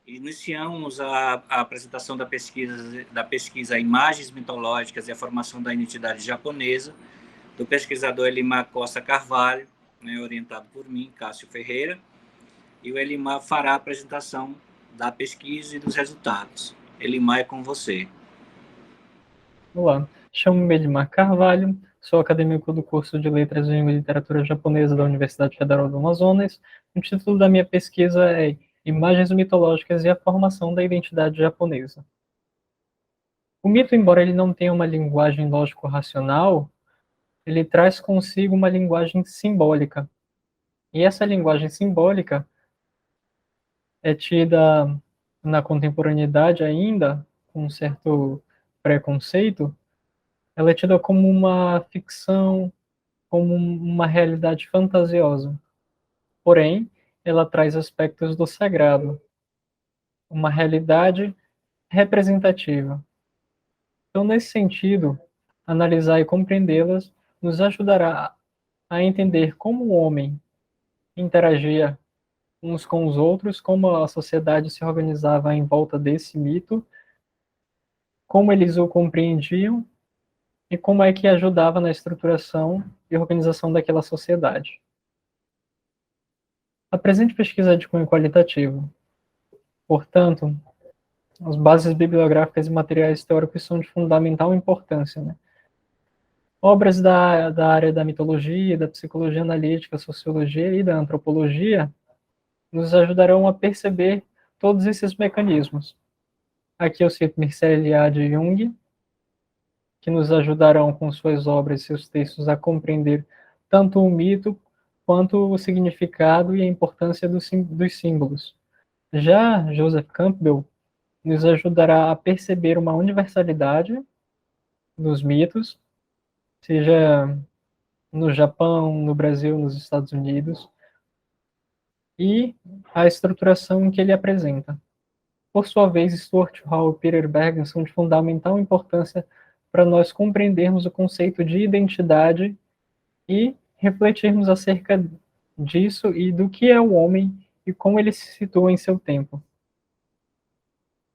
Iniciamos a apresentação da pesquisa Imagens Mitológicas e a Formação da Identidade Japonesa, do pesquisador Elimar Costa Carvalho, né, orientado por mim, Cássio Ferreira, e o Elimar fará a apresentação da pesquisa e dos resultados. Elimar, é com você. Olá, chamo-me Edmar Carvalho, sou acadêmico do curso de Letras em Literatura Japonesa da Universidade Federal do Amazonas. O título da minha pesquisa é Imagens Mitológicas e a Formação da Identidade Japonesa. O mito, embora ele não tenha uma linguagem lógico-racional, ele traz consigo uma linguagem simbólica. E essa linguagem simbólica é tida na contemporaneidade ainda, com um certo preconceito, ela é tida como uma ficção, como uma realidade fantasiosa. Porém, ela traz aspectos do sagrado, uma realidade representativa. Então, nesse sentido, analisar e compreendê-las nos ajudará a entender como o homem interagia uns com os outros, como a sociedade se organizava em volta desse mito, como eles o compreendiam e como é que ajudava na estruturação e organização daquela sociedade. A presente pesquisa é de cunho qualitativo. Portanto, as bases bibliográficas e materiais teóricos são de fundamental importância, né? Obras da área da mitologia, da psicologia analítica, sociologia e da antropologia nos ajudarão a perceber todos esses mecanismos. Aqui eu cito Mircea Eliade e Jung, que nos ajudarão com suas obras e seus textos a compreender tanto o mito quanto o significado e a importância dos símbolos. Já Joseph Campbell nos ajudará a perceber uma universalidade nos mitos, seja no Japão, no Brasil, nos Estados Unidos, e a estruturação que ele apresenta. Por sua vez, Stuart Hall e Peter Bergen são de fundamental importância para nós compreendermos o conceito de identidade e refletirmos acerca disso e do que é o homem e como ele se situa em seu tempo.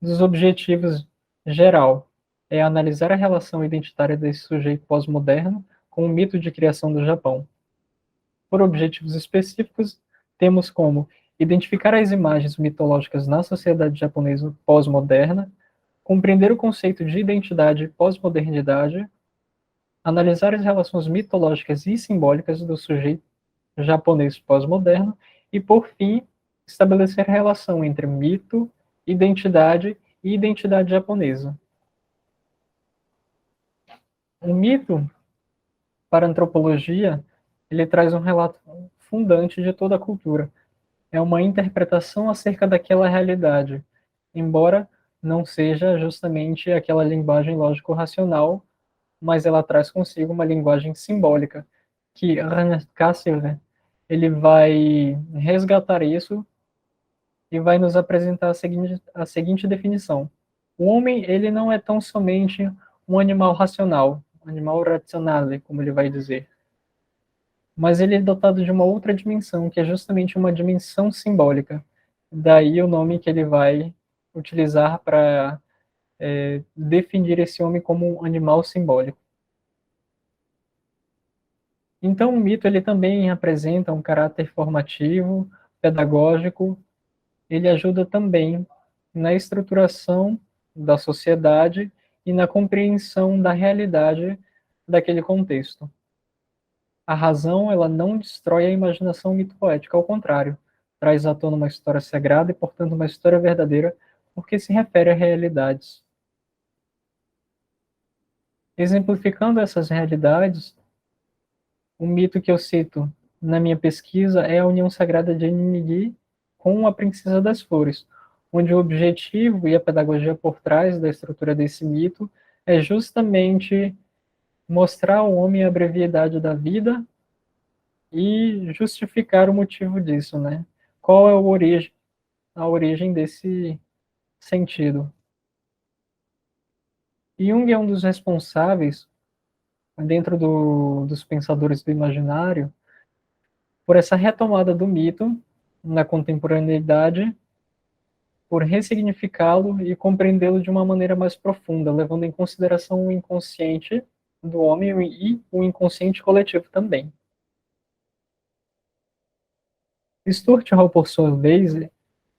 Dos objetivos geral é analisar a relação identitária desse sujeito pós-moderno com o mito de criação do Japão. Por objetivos específicos, temos como identificar as imagens mitológicas na sociedade japonesa pós-moderna, compreender o conceito de identidade e pós-modernidade, analisar as relações mitológicas e simbólicas do sujeito japonês pós-moderno e, por fim, estabelecer a relação entre mito, identidade e identidade japonesa. O mito, para a antropologia, ele traz um relato fundante de toda a cultura. É uma interpretação acerca daquela realidade, embora não seja justamente aquela linguagem lógico-racional, mas ela traz consigo uma linguagem simbólica, que Ernest Cassirer, ele vai resgatar isso e vai nos apresentar a seguinte definição. O homem, ele não é tão somente um animal racional, um animal rationale, como ele vai dizer, mas ele é dotado de uma outra dimensão, que é justamente uma dimensão simbólica. Daí o nome que ele vai utilizar para definir esse homem como um animal simbólico. Então, o mito ele também apresenta um caráter formativo, pedagógico, ele ajuda também na estruturação da sociedade e na compreensão da realidade daquele contexto. A razão, ela não destrói a imaginação mitopoética, ao contrário, traz à tona uma história sagrada e, portanto, uma história verdadeira, porque se refere a realidades. Exemplificando essas realidades, o mito que eu cito na minha pesquisa é a união sagrada de Ninigi com a Princesa das Flores, onde o objetivo e a pedagogia por trás da estrutura desse mito é justamente mostrar ao homem a brevidade da vida e justificar o motivo disso, né? Qual é a origem desse sentido? Jung é um dos responsáveis, dentro dos pensadores do imaginário, por essa retomada do mito na contemporaneidade por ressignificá-lo e compreendê-lo de uma maneira mais profunda, levando em consideração o inconsciente do homem e o inconsciente coletivo também. Stuart Hall, por sua vez,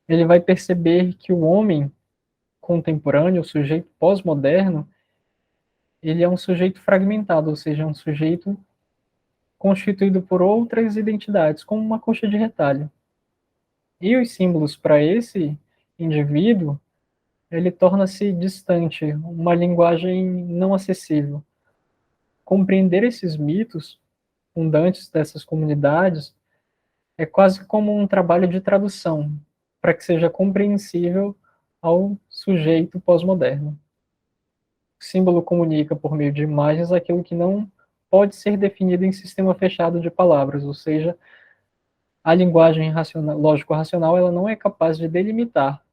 ele vai perceber que o homem contemporâneo, o sujeito pós-moderno, ele é um sujeito fragmentado, ou seja, um sujeito constituído por outras identidades, como uma coxa de retalho. E os símbolos para esse indivíduo, ele torna-se distante, uma linguagem não acessível. Compreender esses mitos fundantes dessas comunidades é quase como um trabalho de tradução, para que seja compreensível ao sujeito pós-moderno. O símbolo comunica por meio de imagens aquilo que não pode ser definido em sistema fechado de palavras, ou seja, a linguagem lógico-racional ela não é capaz de delimitar.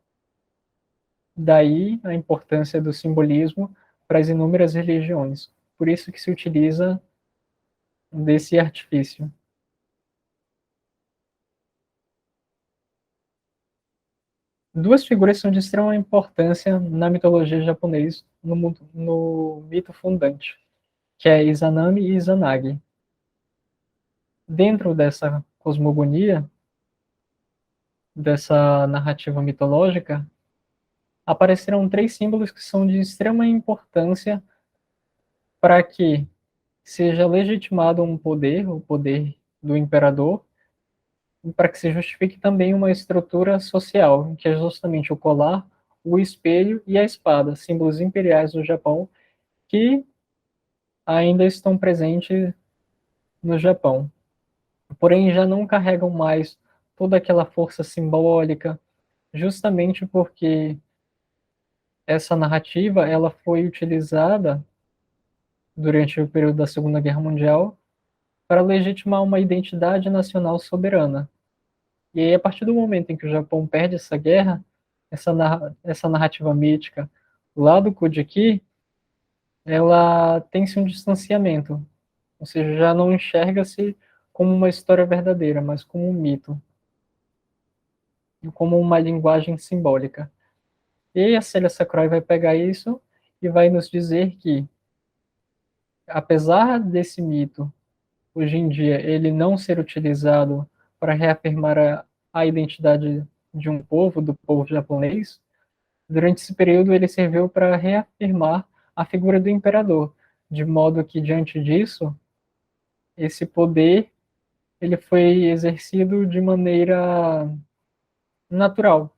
Daí a importância do simbolismo para as inúmeras religiões. Por isso que se utiliza desse artifício. Duas figuras são de extrema importância na mitologia japonesa, no mito fundante, que é Izanami e Izanagi. Dentro dessa cosmogonia, dessa narrativa mitológica, aparecerão três símbolos que são de extrema importância para que seja legitimado um poder, o poder do imperador, e para que se justifique também uma estrutura social, que é justamente o colar, o espelho e a espada, símbolos imperiais do Japão, que ainda estão presentes no Japão. Porém, já não carregam mais toda aquela força simbólica, justamente porque essa narrativa ela foi utilizada durante o período da Segunda Guerra Mundial para legitimar uma identidade nacional soberana. E aí, a partir do momento em que o Japão perde essa guerra, essa narrativa mítica lá do Kojiki, ela tem-se um distanciamento, ou seja, já não enxerga-se como uma história verdadeira, mas como um mito, como uma linguagem simbólica. E a Célia Sakurai vai pegar isso e vai nos dizer que, apesar desse mito, hoje em dia, ele não ser utilizado para reafirmar a identidade de um povo, do povo japonês, durante esse período ele serviu para reafirmar a figura do imperador, de modo que, diante disso, esse poder ele foi exercido de maneira natural,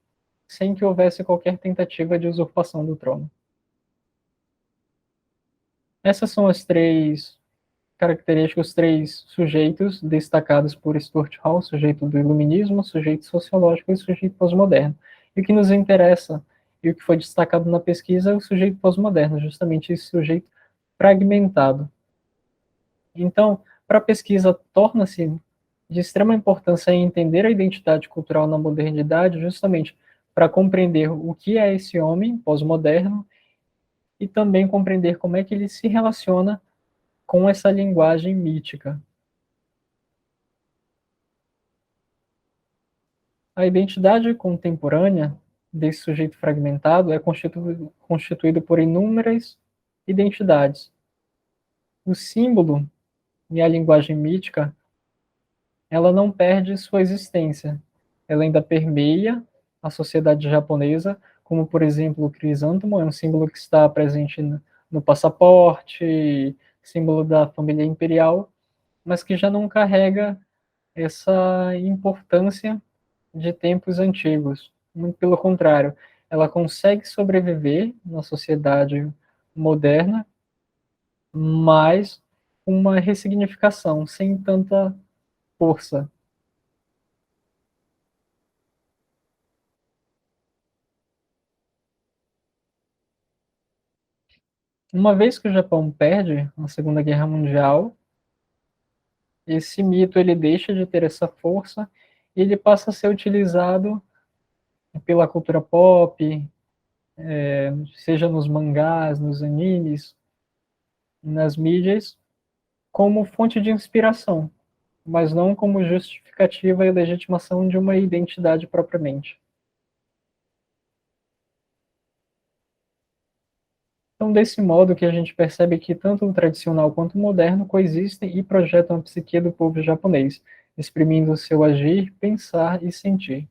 sem que houvesse qualquer tentativa de usurpação do trono. Essas são as três características, os três sujeitos destacados por Stuart Hall: sujeito do iluminismo, sujeito sociológico e sujeito pós-moderno. E o que nos interessa e o que foi destacado na pesquisa é o sujeito pós-moderno, justamente esse sujeito fragmentado. Então, para a pesquisa, torna-se de extrema importância entender a identidade cultural na modernidade, justamente para compreender o que é esse homem pós-moderno e também compreender como é que ele se relaciona com essa linguagem mítica. A identidade contemporânea desse sujeito fragmentado é constituído por inúmeras identidades. O símbolo e a linguagem mítica, ela não perde sua existência. Ela ainda permeia a sociedade japonesa, como, por exemplo, o crisântemo, é um símbolo que está presente no passaporte, símbolo da família imperial, mas que já não carrega essa importância de tempos antigos. Muito pelo contrário, ela consegue sobreviver na sociedade moderna, mas uma ressignificação, sem tanta força. Uma vez que o Japão perde a Segunda Guerra Mundial, esse mito ele deixa de ter essa força e ele passa a ser utilizado pela cultura pop, seja nos mangás, nos animes, nas mídias, como fonte de inspiração, mas não como justificativa e legitimação de uma identidade propriamente. Então, desse modo que a gente percebe que tanto o tradicional quanto o moderno coexistem e projetam a psique do povo japonês, exprimindo o seu agir, pensar e sentir.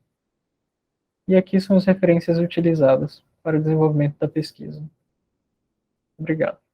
E aqui são as referências utilizadas para o desenvolvimento da pesquisa. Obrigado.